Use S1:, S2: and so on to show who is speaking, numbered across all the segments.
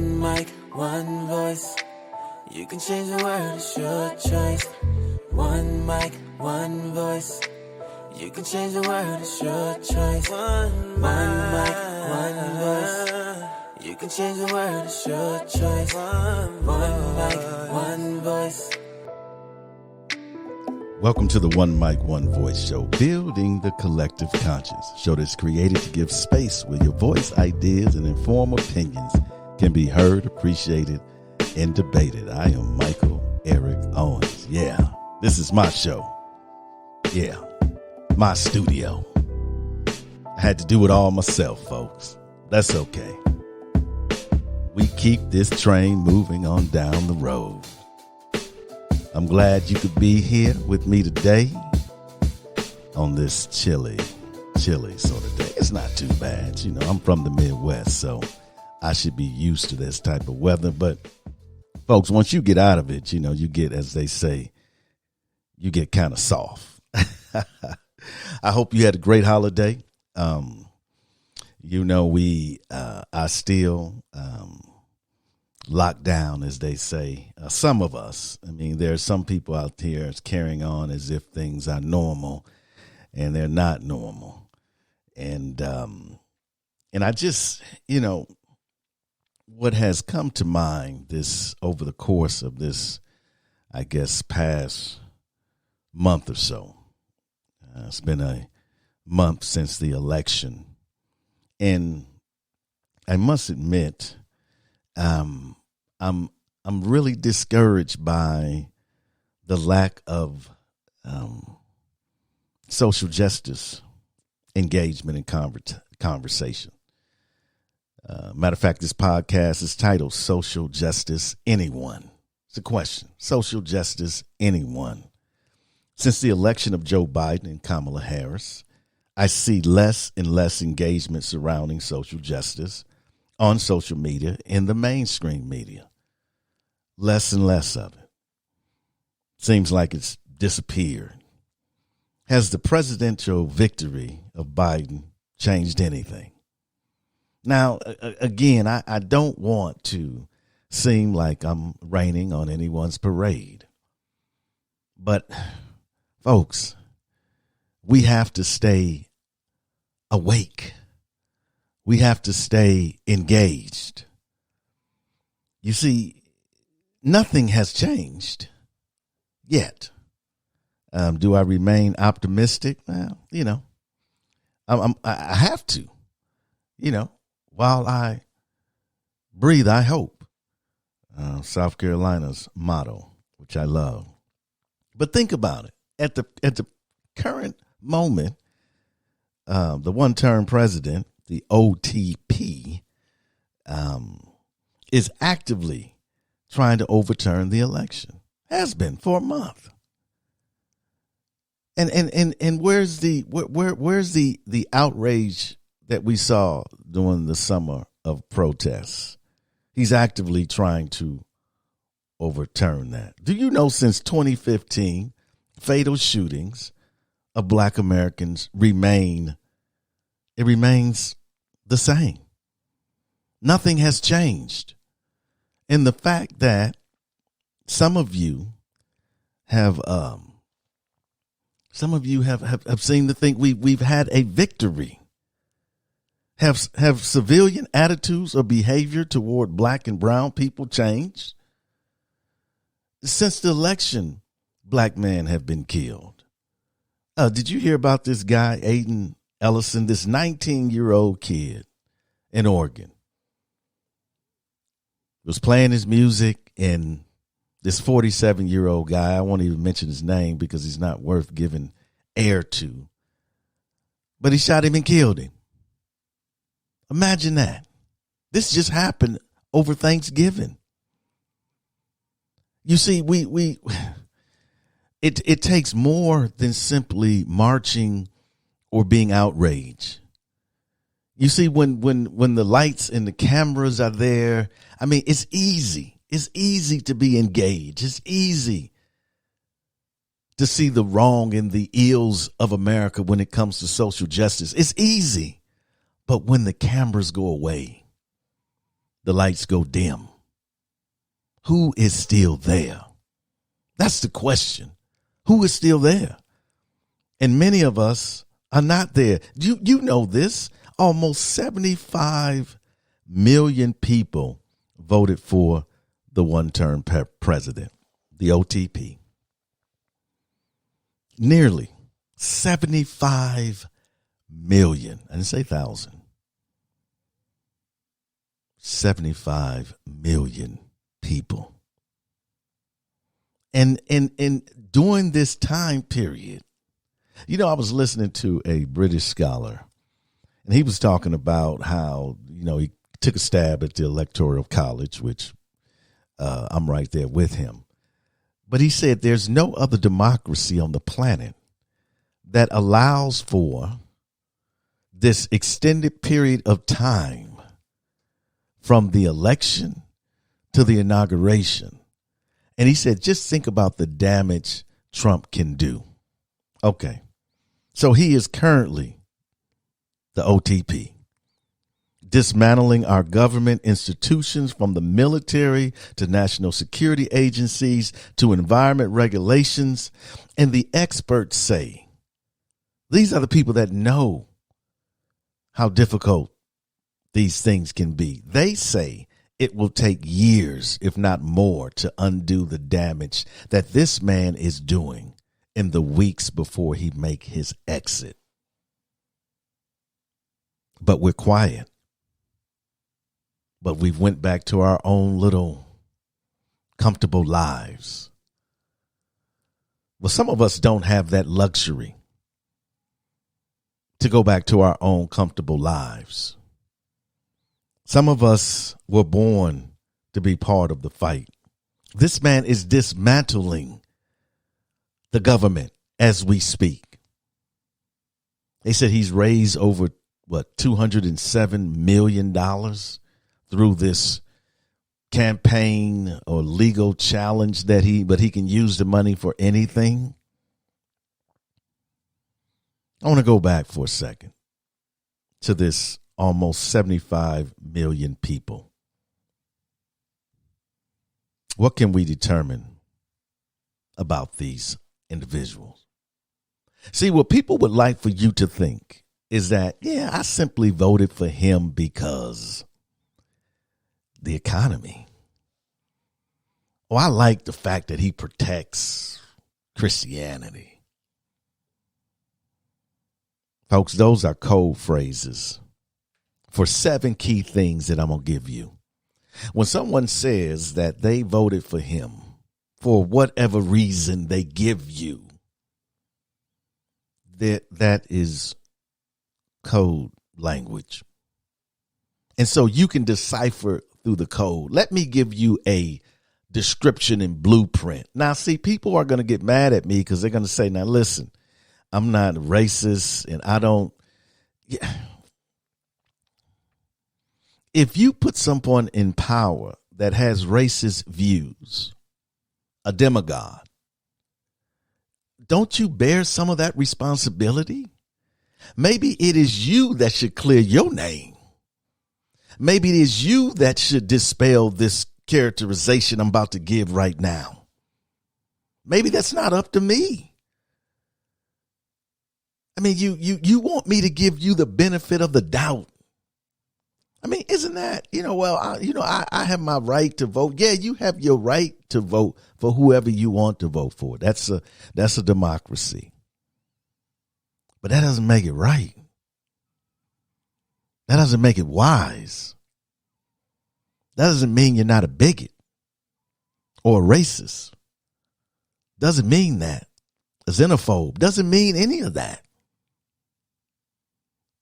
S1: One mic, one voice. You can change the world, it's your choice. One mic, one voice. You can change the world, it's your choice. One mic, one voice. You can change the world, it's your choice. One mic, one voice.
S2: Welcome to the One Mic, One Voice show, building the collective conscience. Show that's created to give space where your voice, ideas, and informed opinions can be heard, appreciated, and debated. I am Michael Eric Owens. Yeah, this is my show. Yeah, my studio. I had to do it all myself, folks. That's okay. We keep this train moving on down the road. I'm glad you could be here with me today on this chilly sort of day. It's not too bad. You know, I'm from the Midwest, so I should be used to this type of weather. But folks, once you get out of it, you know, you get, as they say, you get kind of soft. I hope you had a great holiday. You know, we are still locked down, as they say. Some of us, I mean, there are some people out here carrying on as if things are normal, and they're not normal. And I just, you know, what has come to mind this over the course of this, I guess, past month or so. It's been a month since the election, and I must admit, I'm really discouraged by the lack of social justice engagement and conversation. Matter of fact, this podcast is titled Social Justice Anyone? It's a question. Social justice anyone? Since the election of Joe Biden and Kamala Harris, I see less and less engagement surrounding social justice on social media, in the mainstream media. Less and less of it. Seems like it's disappeared. Has the presidential victory of Biden changed anything? Now, again, I don't want to seem like I'm raining on anyone's parade. But, folks, we have to stay awake. We have to stay engaged. You see, nothing has changed yet. Do I remain optimistic? Well, you know, I have to. You know, while I breathe, I hope. South Carolina's motto, which I love. But think about it. At the current moment, the one-term president, the OTP, is actively trying to overturn the election. Has been for a month. And where's the outrage that we saw during the summer of protests? He's actively trying to overturn that. Do you know, since 2015, fatal shootings of Black Americans remains the same. Nothing has changed. And the fact that some of you have seemed to think we've had a victory. Have civilian attitudes or behavior toward Black and brown people changed? Since the election, Black men have been killed. Did you hear about this guy, Aiden Ellison, this 19-year-old kid in Oregon? Was playing his music, and this 47-year-old guy, I won't even mention his name because he's not worth giving air to, but he shot him and killed him. Imagine that. This just happened over Thanksgiving. You see, it takes more than simply marching or being outraged. You see, when the lights and the cameras are there, I mean, it's easy. It's easy to be engaged. It's easy to see the wrong and the ills of America when it comes to social justice. It's easy. But when the cameras go away, the lights go dim? Who is still there? That's the question. Who is still there? And many of us are not there. You know this. Almost 75 million people voted for the one-term president, the OTP. Nearly 75 million. I didn't say thousand. 75 million people. And during this time period, you know, I was listening to a British scholar, and he was talking about how, you know, he took a stab at the Electoral College, which I'm right there with him. But he said there's no other democracy on the planet that allows for this extended period of time from the election to the inauguration. And he said, just think about the damage Trump can do. Okay. So he is currently the OTP, dismantling our government institutions from the military to national security agencies to environment regulations. And the experts say, these are the people that know how difficult these things can be. They say it will take years, if not more, to undo the damage that this man is doing in the weeks before he make his exit. But we're quiet. But we've went back to our own little comfortable lives. Well, some of us don't have that luxury to go back to our own comfortable lives. Some of us were born to be part of the fight. This man is dismantling the government as we speak. They said he's raised over, $207 million through this campaign or legal challenge but he can use the money for anything. I want to go back for a second to this almost 75 million people. What can we determine about these individuals? See, what people would like for you to think is that, I simply voted for him because the economy. Oh, I like the fact that he protects Christianity. Folks, those are code phrases for 7 key things that I'm going to give you. When someone says that they voted for him for whatever reason they give you, that is code language. And so you can decipher through the code. Let me give you a description and blueprint. Now, see, people are going to get mad at me because they're going to say, now, listen, I'm not racist and I don't. Yeah. If you put someone in power that has racist views, a demagogue, don't you bear some of that responsibility? Maybe it is you that should clear your name. Maybe it is you that should dispel this characterization I'm about to give right now. Maybe that's not up to me. I mean, you want me to give you the benefit of the doubt. I mean, isn't that, I have my right to vote. Yeah, you have your right to vote for whoever you want to vote for. That's a democracy. But that doesn't make it right. That doesn't make it wise. That doesn't mean you're not a bigot or a racist. Doesn't mean that. A xenophobe doesn't mean any of that.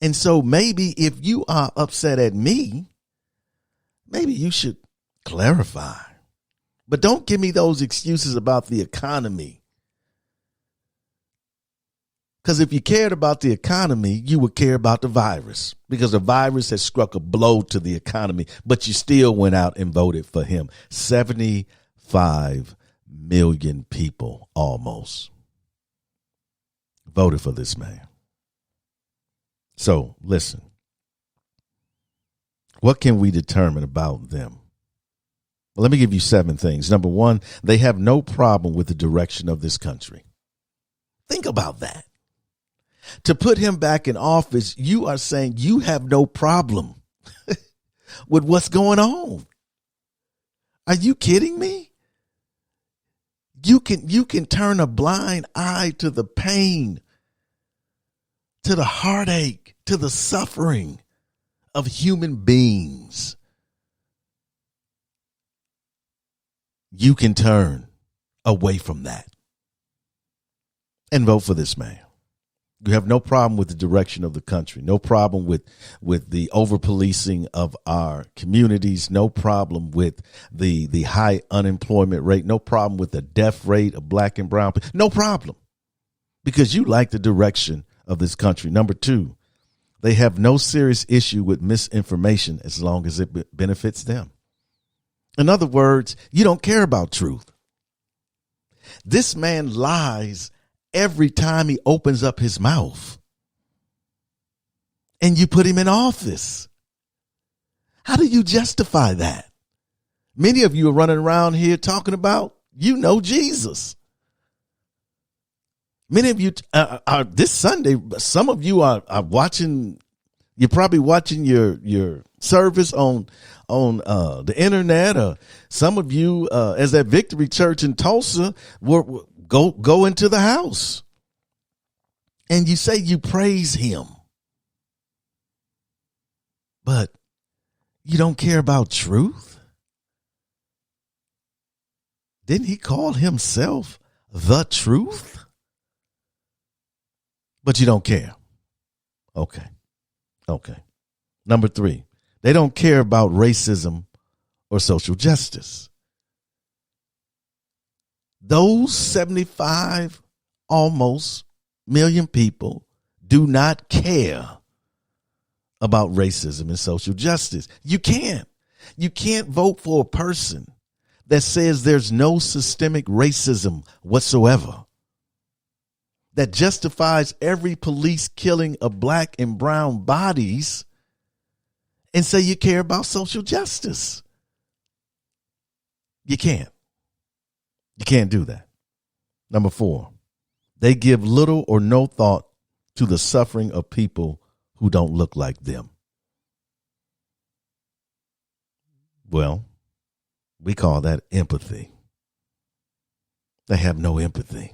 S2: And so maybe if you are upset at me, maybe you should clarify. But don't give me those excuses about the economy. Because if you cared about the economy, you would care about the virus, because the virus has struck a blow to the economy, but you still went out and voted for him. 75 million people almost voted for this man. So listen, What can we determine about them? Well, let me give you 7 things. Number 1, they have no problem with the direction of this country. Think about that. To put him back in office, you are saying you have no problem with what's going on. Are you kidding me? You can turn a blind eye to the pain, to the heartache, to the suffering of human beings. You can turn away from that and vote for this man. You have no problem with the direction of the country, no problem with the over-policing of our communities, no problem with the high unemployment rate, no problem with the death rate of black and brown people, no problem, because you like the direction of this country. Number 2, they have no serious issue with misinformation as long as it benefits them. In other words, you don't care about truth. This man lies every time he opens up his mouth, and you put him in office. How do you justify that? Many of you are running around here talking about, Jesus. Many of you are this Sunday. Some of you are watching. You're probably watching your service on the internet, or some of you, as at Victory Church in Tulsa, go into the house and you say you praise him, but you don't care about truth. Didn't he call himself the truth? But you don't care. Okay. Number 3, they don't care about racism or social justice. Those 75 almost million people do not care about racism and social justice. You can't vote for a person that says there's no systemic racism whatsoever, that justifies every police killing of black and brown bodies, and say you care about social justice. You can't. You can't do that. Number 4, they give little or no thought to the suffering of people who don't look like them. Well, we call that empathy. They have no empathy.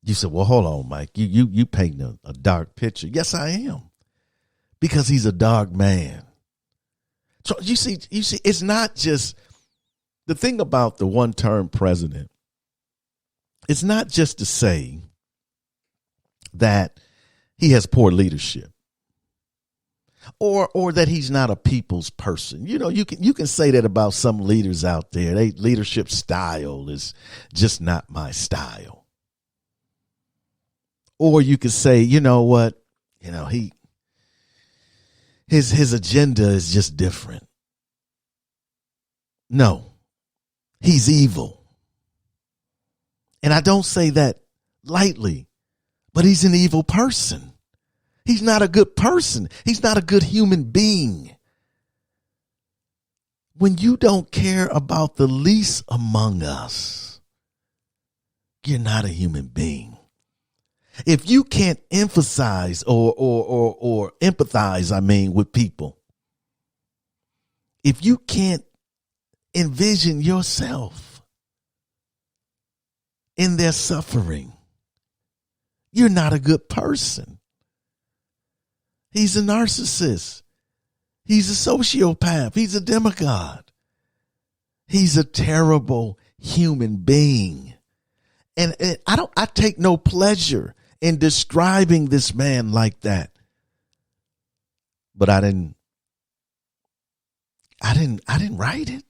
S2: You said, well, hold on, Mike. You painting a dark picture. Yes, I am. Because he's a dark man. So you see, it's not just the thing about the one-term president. It's not just to say that he has poor leadership or that he's not a people's person. You can say that about some leaders out there. Their leadership style is just not my style. Or you could say, you know what, his agenda is just different. No, he's evil. And I don't say that lightly, but he's an evil person. He's not a good person. He's not a good human being. When you don't care about the least among us, you're not a human being. If you can't emphasize or empathize, with people, if you can't envision yourself in their suffering, you're not a good person. He's a narcissist. He's a sociopath. He's a demagogue. He's a terrible human being. And I take no pleasure in describing this man like that. But I didn't write it.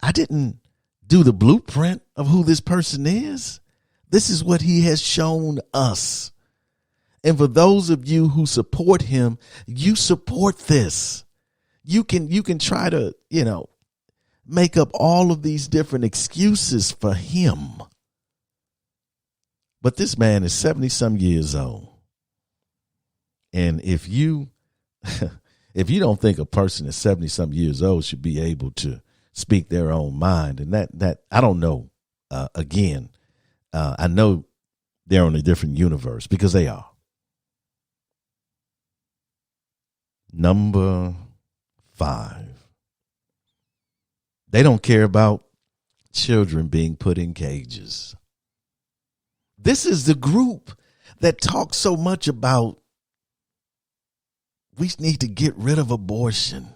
S2: I didn't do the blueprint of who this person is. This is what he has shown us. And for those of you who support him, you support this. You can try to, make up all of these different excuses for him. But this man is 70 some years old. And if you if you don't think a person that's 70-something years old should be able to speak their own mind, and that I don't know. Again, I know they're on a different universe because they are. Number 5. They don't care about children being put in cages. This is the group that talks so much about we need to get rid of abortion.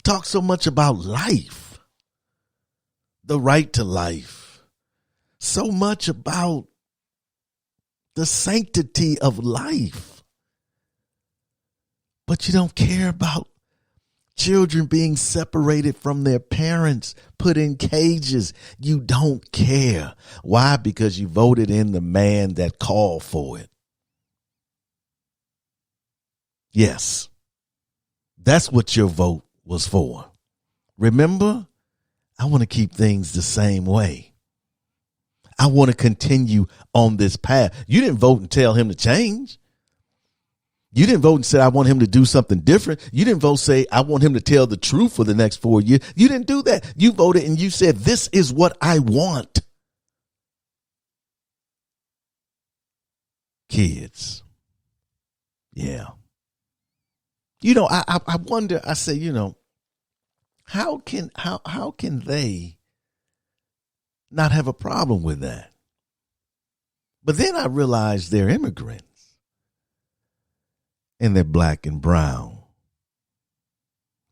S2: Talk so much about life, the right to life. So much about the sanctity of life. But you don't care about children being separated from their parents, put in cages. You don't care. Why? Because you voted in the man that called for it. Yes, that's what your vote was for. Remember, I want to keep things the same way. I want to continue on this path. You didn't vote and tell him to change. You didn't vote and say, I want him to do something different. You didn't vote say, I want him to tell the truth for the next 4 years. You didn't do that. You voted and you said, this is what I want. Kids. Yeah. You know, I wonder, I say, you know, how can they not have a problem with that? But then I realized they're immigrants. And they're black and brown.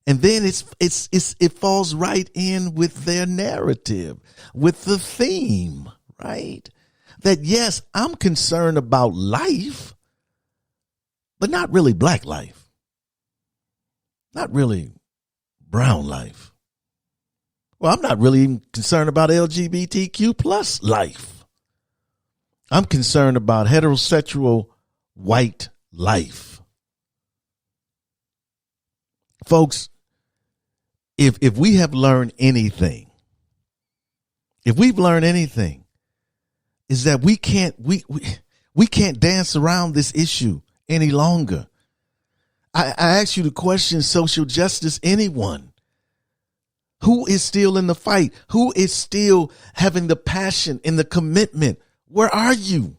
S2: And then it falls right in with their narrative, with the theme, right? That yes, I'm concerned about life, but not really black life. Not really brown life. Well, I'm not really even concerned about LGBTQ plus life. I'm concerned about heterosexual white life. Folks, if we have learned anything, if we've learned anything, is that we can't dance around this issue any longer. I ask you the question, social justice, anyone who is still in the fight, who is still having the passion and the commitment, where are you?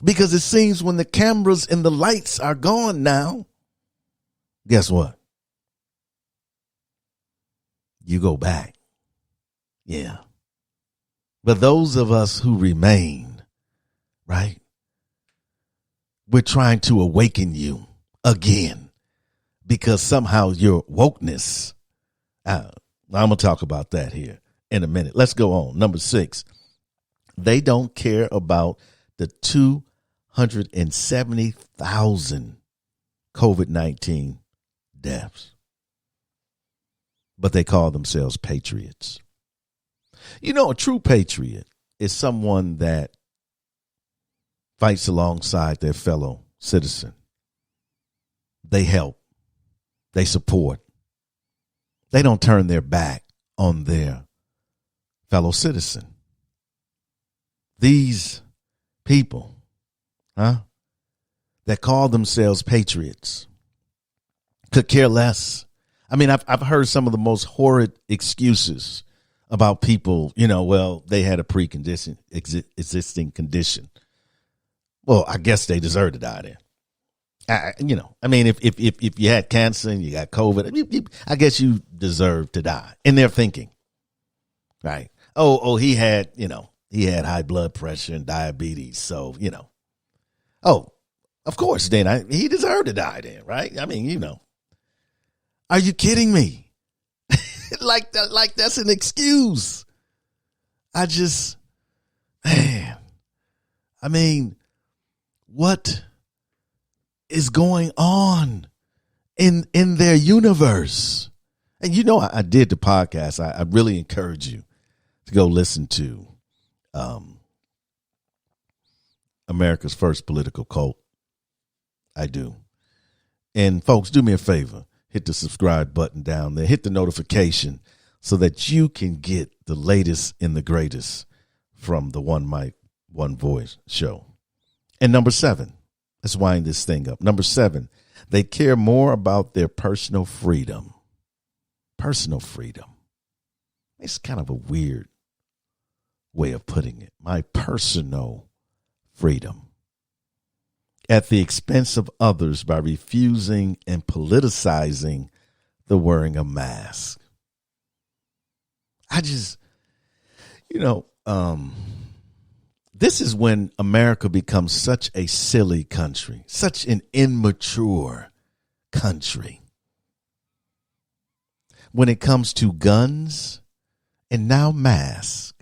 S2: Because it seems when the cameras and the lights are gone now, guess what? You go back. Yeah. But those of us who remain, right? We're trying to awaken you again because somehow your wokeness, I'm going to talk about that here in a minute. Let's go on. Number 6, they don't care about the 270,000 COVID-19 deaths. But they call themselves patriots. You know, a true patriot is someone that fights alongside their fellow citizen. They help. They support. They don't turn their back on their fellow citizen. These people, that call themselves patriots could care less. I mean, I've heard some of the most horrid excuses about people, you know, well, they had a existing condition. Well, I guess they deserve to die then. I mean, if you had cancer and you got COVID, I guess you deserve to die. In their thinking, right? Oh, he had high blood pressure and diabetes. So, of course, then he deserved to die then, right? I mean, are you kidding me? like that's an excuse. What is going on in their universe? And I did the podcast. I really encourage you to go listen to America's First Political Cult. I do. And folks, do me a favor. Hit the subscribe button down there. Hit the notification so that you can get the latest and the greatest from the One Mic, One Voice show. And number 7, let's wind this thing up. Number 7, They care more about their personal freedom. Personal freedom. It's kind of a weird way of putting it. My personal freedom. At the expense of others by refusing and politicizing the wearing a mask. This is when America becomes such a silly country, such an immature country. When it comes to guns and now masks,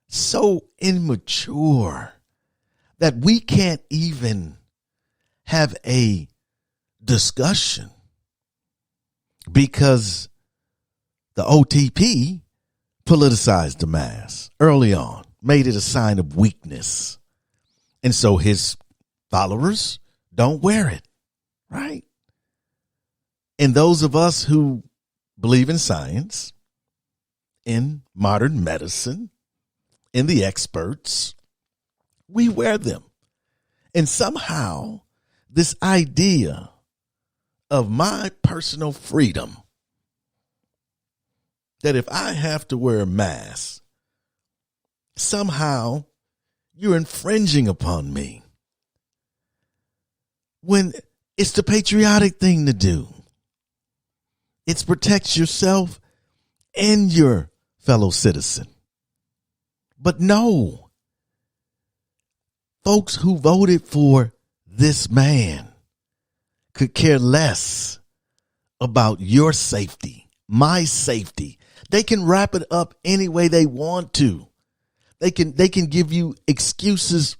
S2: so immature that we can't even have a discussion because the OTP politicized the mask early on, made it a sign of weakness. And so his followers don't wear it, right? And those of us who believe in science, in modern medicine, in the experts, we wear them. And somehow this idea of my personal freedom, that if I have to wear a mask, somehow you're infringing upon me. When it's the patriotic thing to do. It protects yourself and your fellow citizen. But no, folks who voted for this man could care less about your safety, my safety. They can wrap it up any way they want to. They can give you excuses.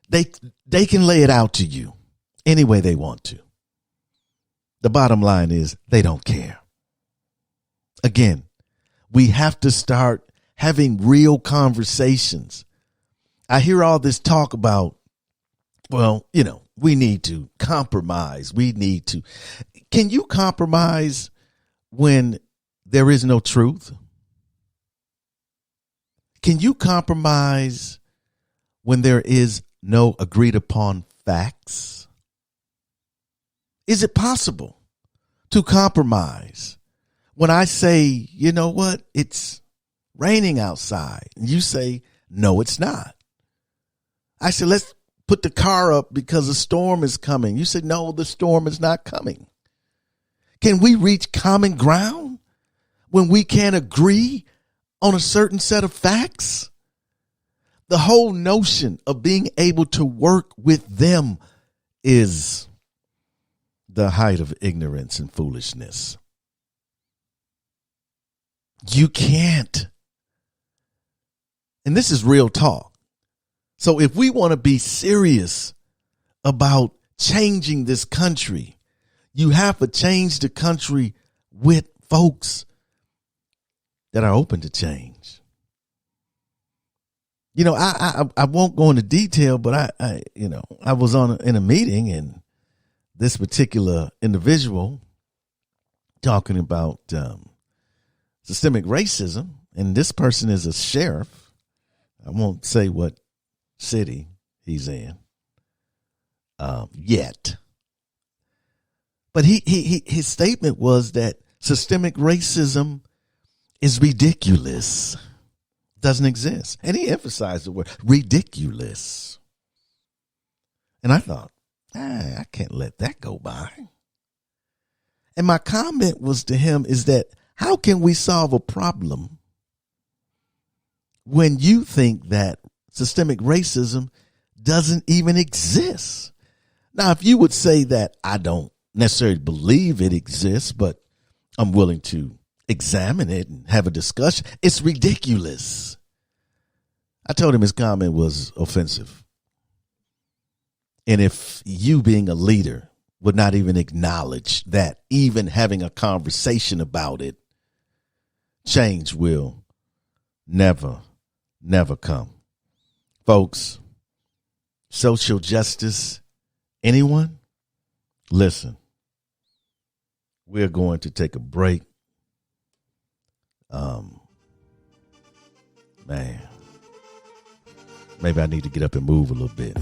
S2: They can lay it out to you any way they want to. The bottom line is they don't care. Again, we have to start having real conversations. I hear all this talk about, we need to compromise. Can you compromise when there is no truth? Can you compromise when there is no agreed upon facts? Is it possible to compromise when I say, you know what, it's raining outside, and you say, no, it's not? I said, let's put the car up because a storm is coming. You said, no, the storm is not coming. Can we reach common ground when we can't agree on a certain set of facts? The whole notion of being able to work with them is the height of ignorance and foolishness. You can't. And this is real talk. So if we want to be serious about changing this country, you have to change the country with folks that are open to change. I won't go into detail, but I was in a meeting, and this particular individual talking about systemic racism, and this person is a sheriff. I won't say what city he's in yet. But his statement was that systemic racism is ridiculous, doesn't exist. And he emphasized the word ridiculous. And I thought, I can't let that go by. And my comment was to him is that how can we solve a problem when you think that systemic racism doesn't even exist? Now, if you would say that I don't necessarily believe it exists, but I'm willing to examine it and have a discussion, it's ridiculous. I told him his comment was offensive. And if you, being a leader, would not even acknowledge that even having a conversation about it, change will never come. Folks, social justice, anyone? Listen, we're going to take a break. Man, maybe I need to get up and move a little bit.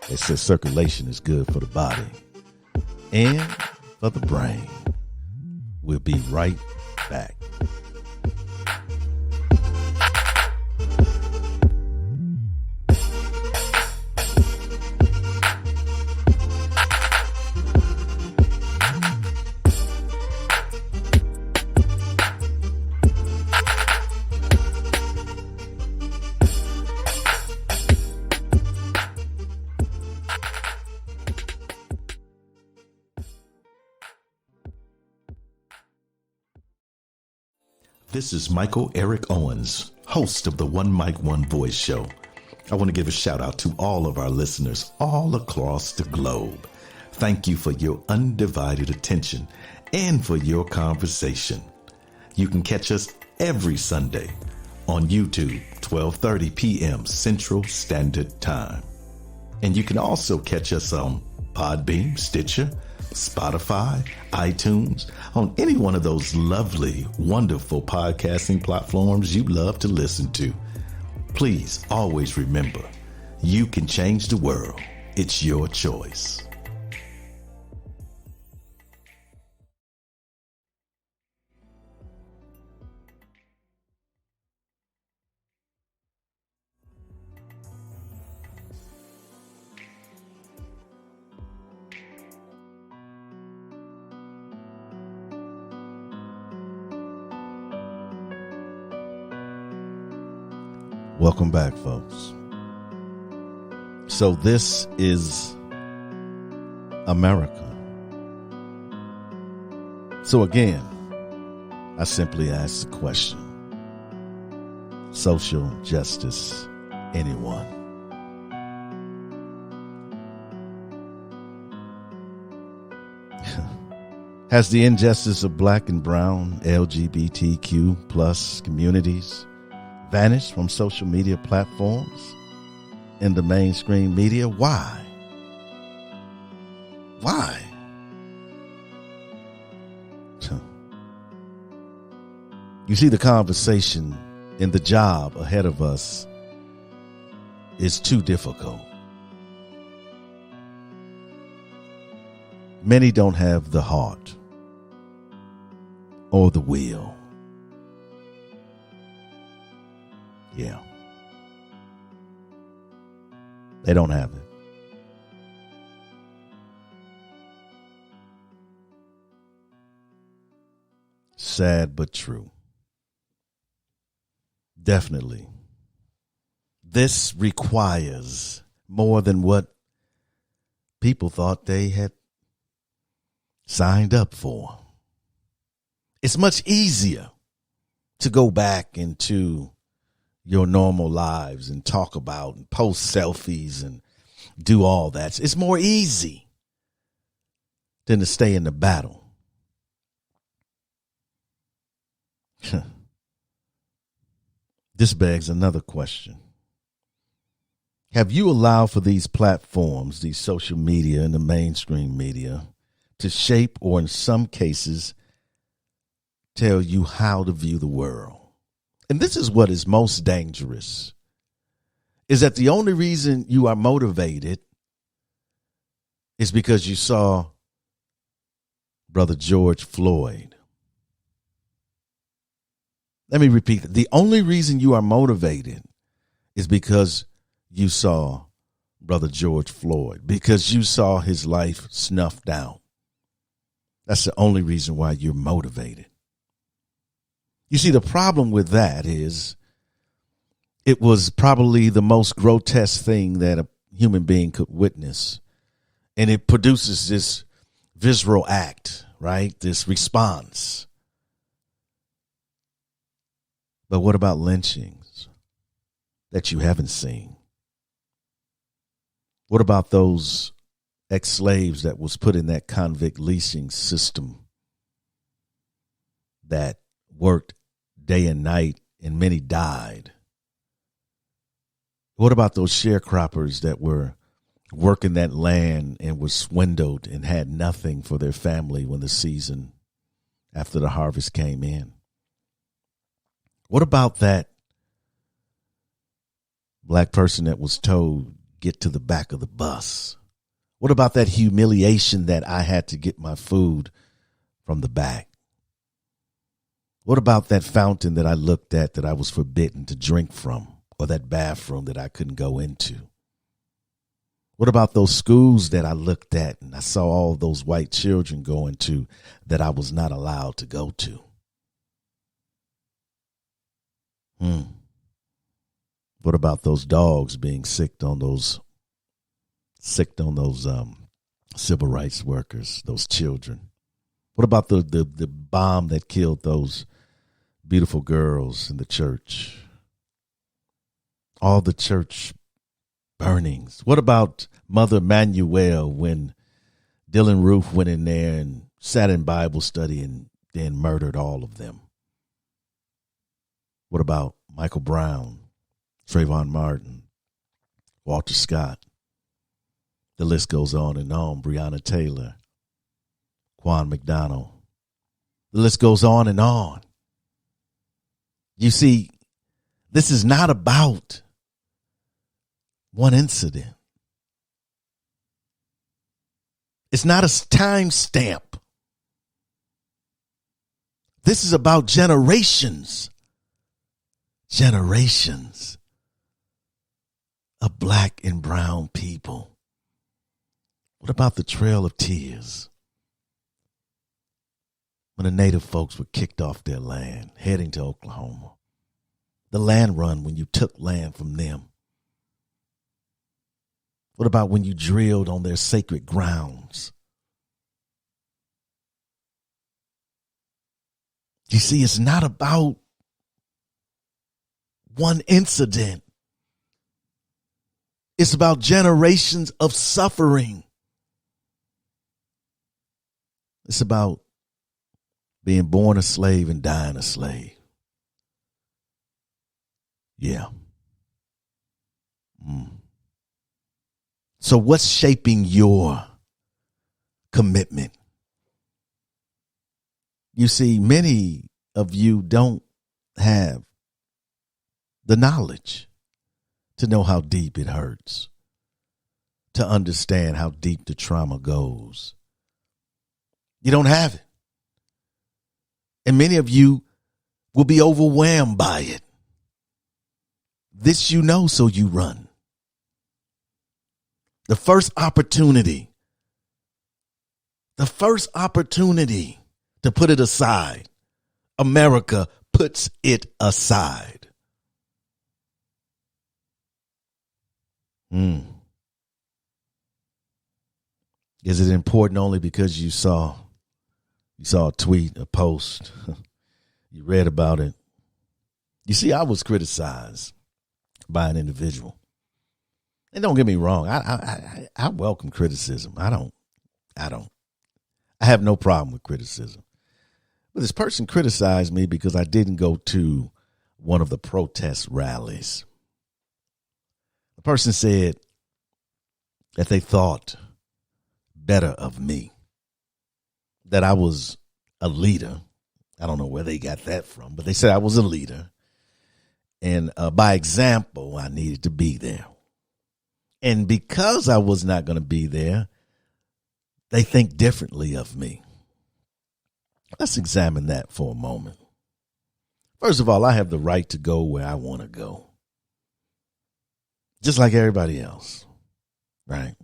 S2: They said circulation is good for the body and for the brain. We'll be right back. This is Michael Eric Owens, host of the One Mic, One Voice show. I want to give a shout out to all of our listeners all across the globe. Thank you for your undivided attention and for your conversation. You can catch us every Sunday on YouTube, 12:30 p.m. Central Standard Time. And you can also catch us on Podbean, Stitcher, Spotify, iTunes, on any one of those lovely, wonderful podcasting platforms you love to listen to. Please always remember, you can change the world. It's your choice. Welcome back, folks. So this is America. So again, I simply ask the question: social justice, anyone? Has the injustice of black and brown LGBTQ plus communities vanished from social media platforms and the mainstream media? Why? Why? You see, the conversation and the job ahead of us is too difficult. Many don't have the heart or the will. Yeah. They don't have it. Sad but true. Definitely. This requires more than what people thought they had signed up for. It's much easier to go back into your normal lives and talk about and post selfies and do all that. It's more easy than to stay in the battle. This begs another question. Have you allowed for these platforms, these social media and the mainstream media, to shape or in some cases tell you how to view the world? And this is what is most dangerous, is that the only reason you are motivated is because you saw Brother George Floyd. Let me repeat that. The only reason you are motivated is because you saw Brother George Floyd, because you saw his life snuffed out. That's the only reason why you're motivated. You see, the problem with that is it was probably the most grotesque thing that a human being could witness. And it produces this visceral act, right? This response. But what about lynchings that you haven't seen? What about those ex-slaves that was put in that convict leasing system that worked day and night and many died? What about those sharecroppers that were working that land and were swindled and had nothing for their family when the season after the harvest came in? What about that black person that was told, get to the back of the bus? What about that humiliation that I had to get my food from the back? What about that fountain that I looked at that I was forbidden to drink from, or that bathroom that I couldn't go into? What about those schools that I looked at and I saw all those white children going to that I was not allowed to go to? What about those dogs being sicked on those civil rights workers, those children? What about the bomb that killed those beautiful girls in the church? All the church burnings. What about Mother Manuel when Dylan Roof went in there and sat in Bible study and then murdered all of them? What about Michael Brown, Trayvon Martin, Walter Scott? The list goes on and on. Breonna Taylor, Quan McDonald. The list goes on and on. You see, this is not about one incident. It's not a time stamp. This is about generations. Generations of black and brown people. What about the Trail of Tears? When the native folks were kicked off their land, heading to Oklahoma. The land run when you took land from them. What about when you drilled on their sacred grounds? You see, it's not about one incident. It's about generations of suffering. It's about being born a slave and dying a slave. Yeah. So what's shaping your commitment? You see, many of you don't have the knowledge to know how deep it hurts, to understand how deep the trauma goes. You don't have it. And many of you will be overwhelmed by it. This you know, so you run. The first opportunity to put it aside, America puts it aside. Is it important only because you saw a tweet, a post, you read about it? You see, I was criticized by an individual. And don't get me wrong, I welcome criticism. I have no problem with criticism. But this person criticized me because I didn't go to one of the protest rallies. The person said that they thought better of me, that I was a leader. I don't know where they got that from, but they said I was a leader. And by example, I needed to be there. And because I was not going to be there, they think differently of me. Let's examine that for a moment. First of all, I have the right to go where I want to go, just like everybody else, right?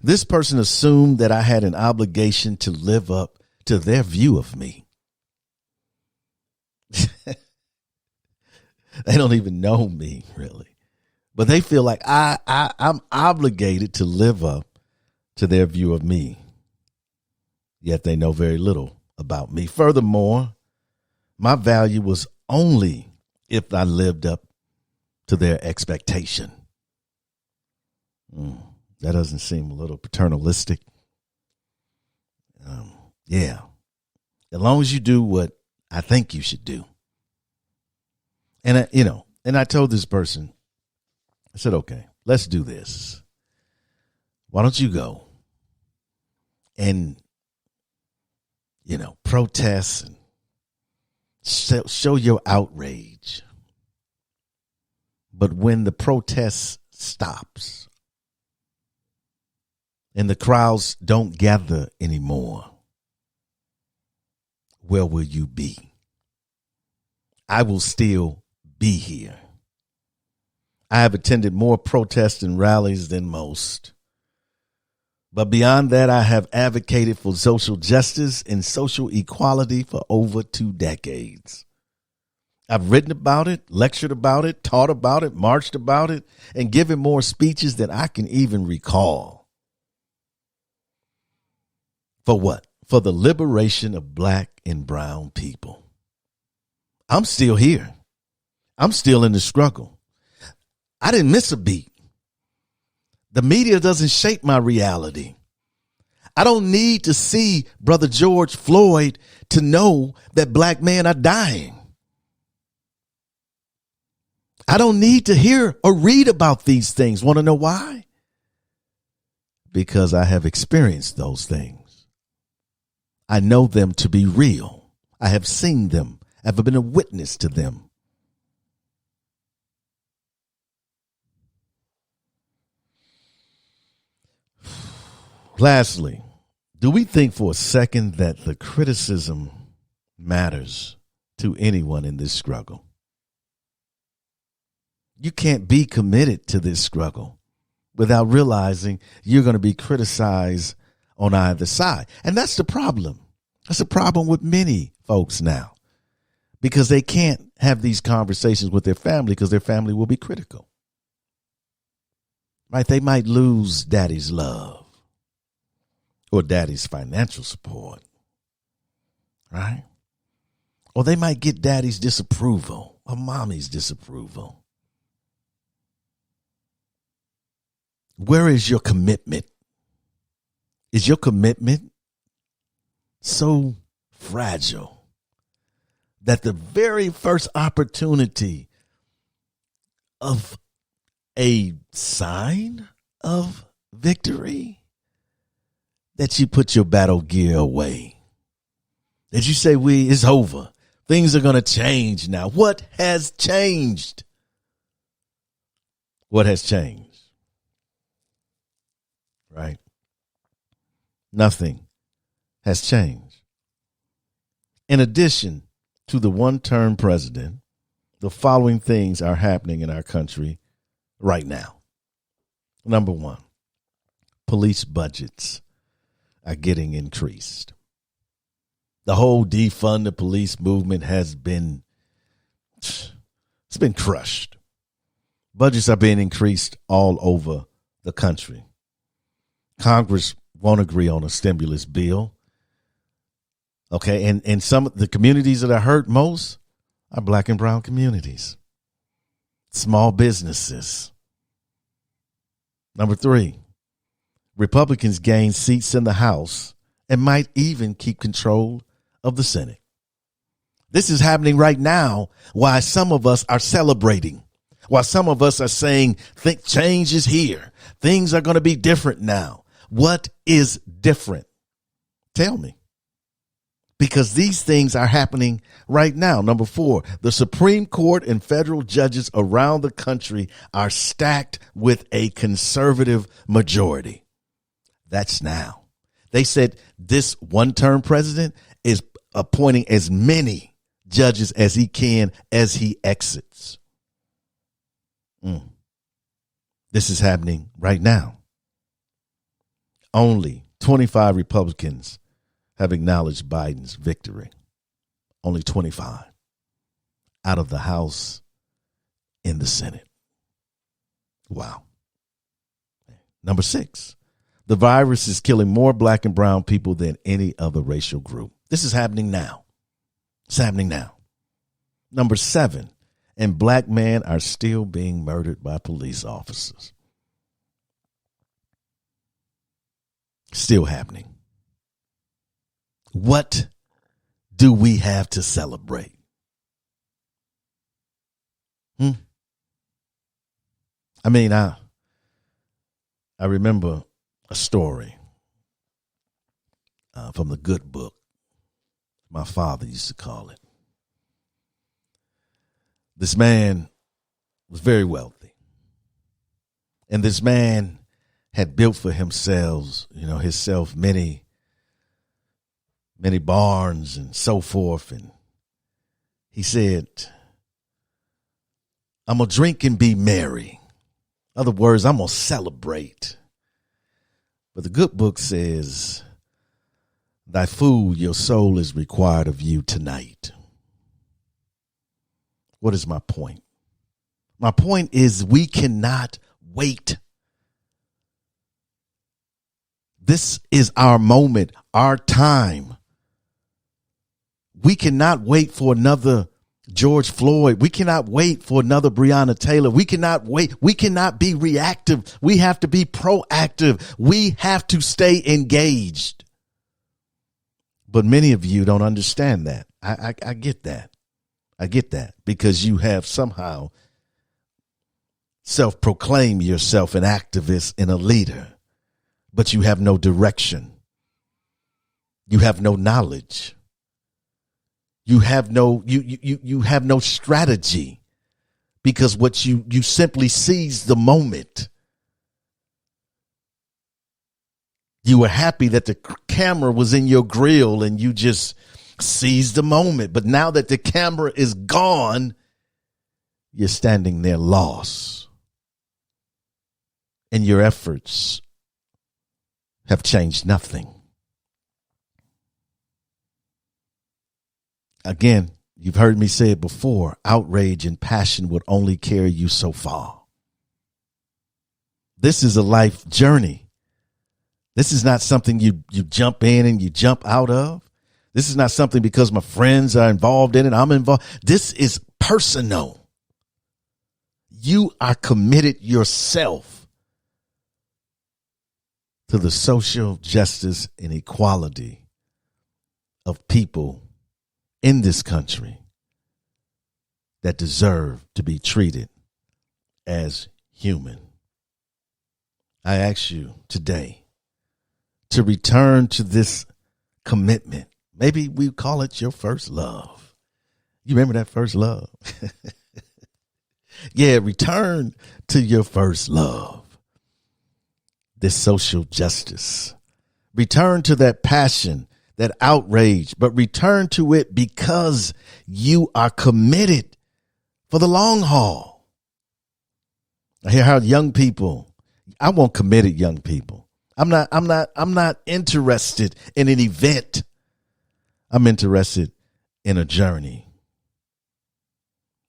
S2: This person assumed that I had an obligation to live up to their view of me. They don't even know me, really. But they feel like I'm obligated to live up to their view of me. Yet they know very little about me. Furthermore, my value was only if I lived up to their expectation. That doesn't seem a little paternalistic. Yeah. As long as you do what I think you should do. And I told this person, I said, okay, let's do this. Why don't you go and, protest and show your outrage. But when the protests stops and the crowds don't gather anymore, where will you be? I will still be here. I have attended more protests and rallies than most. But beyond that, I have advocated for social justice and social equality for over 2 decades. I've written about it, lectured about it, taught about it, marched about it, and given more speeches than I can even recall. For what? For the liberation of black and brown people. I'm still here. I'm still in the struggle. I didn't miss a beat. The media doesn't shape my reality. I don't need to see Brother George Floyd to know that black men are dying. I don't need to hear or read about these things. Want to know why? Because I have experienced those things. I know them to be real. I have seen them. I've been a witness to them. Lastly, do we think for a second that the criticism matters to anyone in this struggle? You can't be committed to this struggle without realizing you're going to be criticized on either side. And that's the problem. That's a problem with many folks now, because they can't have these conversations with their family because their family will be critical. Right? They might lose daddy's love or daddy's financial support. Right? Or they might get daddy's disapproval or mommy's disapproval. Where is your commitment? Is your commitment so fragile that the very first opportunity of a sign of victory, that you put your battle gear away, that you say, it's over, things are going to change now? What has changed? What has changed? Right? Nothing has changed. In addition to the one-term president, the following things are happening in our country right now. Number one, police budgets are getting increased. The whole defund the police movement it's been crushed. Budgets are being increased all over the country. Congress won't agree on a stimulus bill. Okay, and some of the communities that are hurt most are black and brown communities, small businesses. Number three, Republicans gain seats in the House and might even keep control of the Senate. This is happening right now, while some of us are celebrating, while some of us are saying, think change is here. Things are going to be different now. What is different? Tell me. Because these things are happening right now. Number four, the Supreme Court and federal judges around the country are stacked with a conservative majority. That's now. They said this one-term president is appointing as many judges as he can as he exits. This is happening right now. Only 25 Republicans have acknowledged Biden's victory. Only 25 out of the House and the Senate. Wow. Number six, the virus is killing more black and brown people than any other racial group. This is happening now. It's happening now. Number seven, and black men are still being murdered by police officers. Still happening. What do we have to celebrate? I mean, I remember a story from the Good Book. My father used to call it. This man was very wealthy. And this man had built for himself, many barns and so forth. And he said, I'm going to drink and be merry. In other words, I'm going to celebrate. But the good book says, thy food, your soul is required of you tonight. What is my point? My point is we cannot wait. This is our moment, our time. We cannot wait for another George Floyd. We cannot wait for another Breonna Taylor. We cannot wait. We cannot be reactive. We have to be proactive. We have to stay engaged. But many of you don't understand that. I get that. I get that because you have somehow self-proclaimed yourself an activist and a leader, but you have no direction. You have no knowledge. You have no you have no strategy because what you simply seize the moment. You were happy that the camera was in your grill and you just seized the moment. But now that the camera is gone, you're standing there lost. And your efforts have changed nothing. Again, you've heard me say it before, outrage and passion would only carry you so far. This is a life journey. This is not something you jump in and you jump out of. This is not something because my friends are involved in it, I'm involved. This is personal. You are committed yourself to the social justice and equality of people in this country that deserve to be treated as human. I ask you today to return to this commitment. Maybe we call it your first love. You remember that first love? Yeah, return to your first love. This social justice. Return to that passion, that outrage, but return to it because you are committed for the long haul. I hear how young people, I want committed young people. I'm not interested in an event. I'm interested in a journey.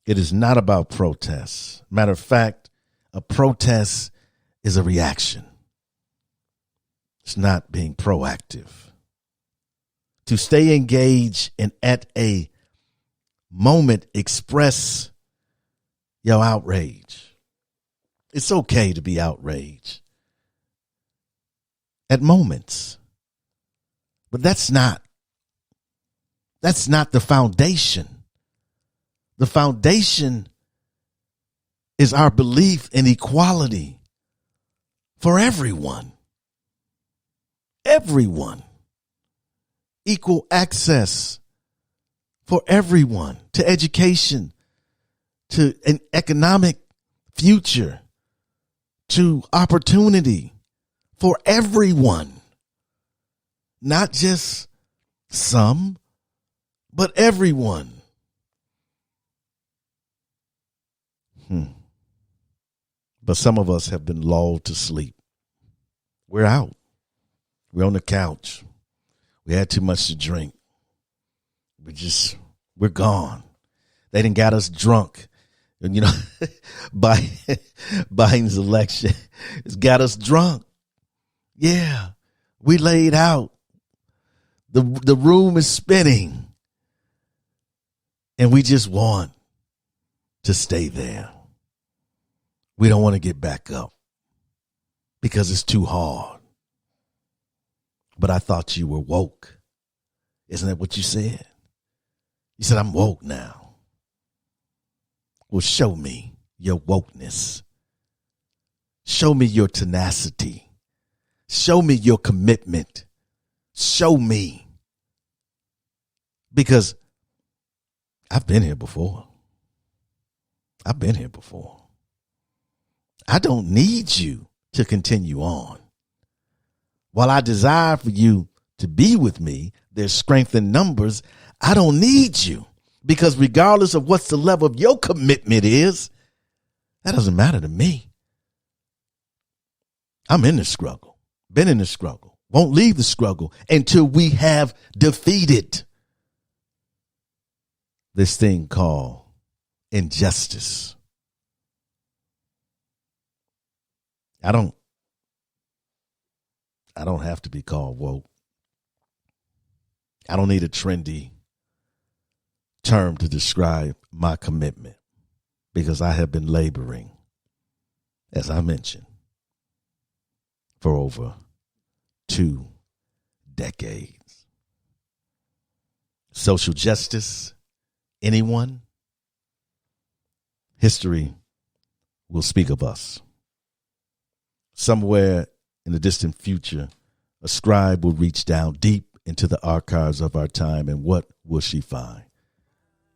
S2: It is not about protests. Matter of fact, a protest is a reaction. It's not being proactive. To stay engaged and at a moment express your outrage. It's okay to be outraged at moments. But that's not the foundation. The foundation is our belief in equality for everyone. Everyone. Equal access for everyone to education, to an economic future, to opportunity for everyone. Not just some, but everyone. But some of us have been lulled to sleep. We're out. We're on the couch. We had too much to drink. We're gone. They done got us drunk. And, Biden's election has got us drunk. Yeah, we laid out. The room is spinning. And we just want to stay there. We don't want to get back up because it's too hard. But I thought you were woke. Isn't that what you said? You said, I'm woke now. Well, show me your wokeness. Show me your tenacity. Show me your commitment. Show me. Because I've been here before. I don't need you to continue on. While I desire for you to be with me, there's strength in numbers. I don't need you, because regardless of what's the level of your commitment is, that doesn't matter to me. I'm in the struggle, been in the struggle, won't leave the struggle until we have defeated this thing called injustice. I don't have to be called woke. I don't need a trendy term to describe my commitment, because I have been laboring, as I mentioned, for over 2 decades. Social justice, anyone? History will speak of us. Somewhere in the distant future, a scribe will reach down deep into the archives of our time, and what will she find?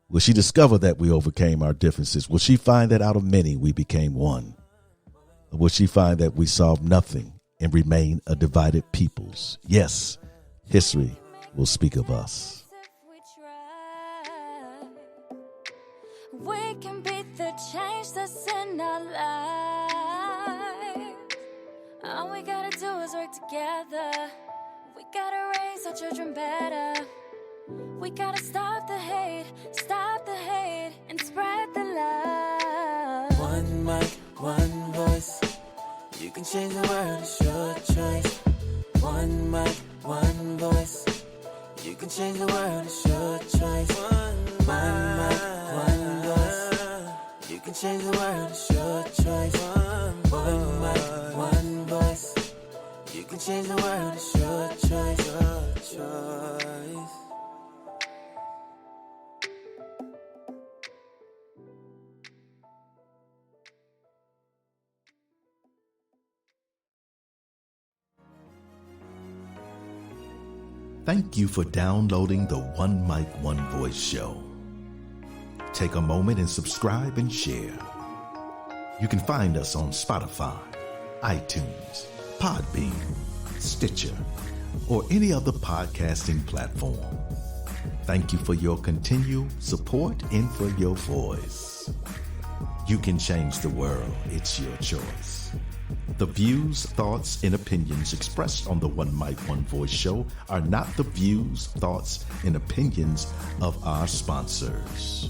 S2: Will she discover that we overcame our differences? Will she find that out of many we became one? Or will she find that we solved nothing and remain a divided peoples? Yes, history will speak of us.
S1: We can beat the change that's in our lives. All we gotta do is work together. We gotta raise our children better. We gotta stop the hate, and spread the love. One mic, one voice. You can change the world, it's your choice. One mic, one voice. You can change the world, it's your choice. One mic, one voice. You can change the world, it's your choice. One mic, one voice. You can change the world, it's your choice. Your choice.
S2: Thank you for downloading the One Mic, One Voice show. Take a moment and subscribe and share. You can find us on Spotify, iTunes, Podbean, Stitcher, or any other podcasting platform. Thank you for your continued support and for your voice. You can change the world. It's your choice. The views, thoughts, and opinions expressed on the One Mic, One Voice show are not the views, thoughts, and opinions of our sponsors.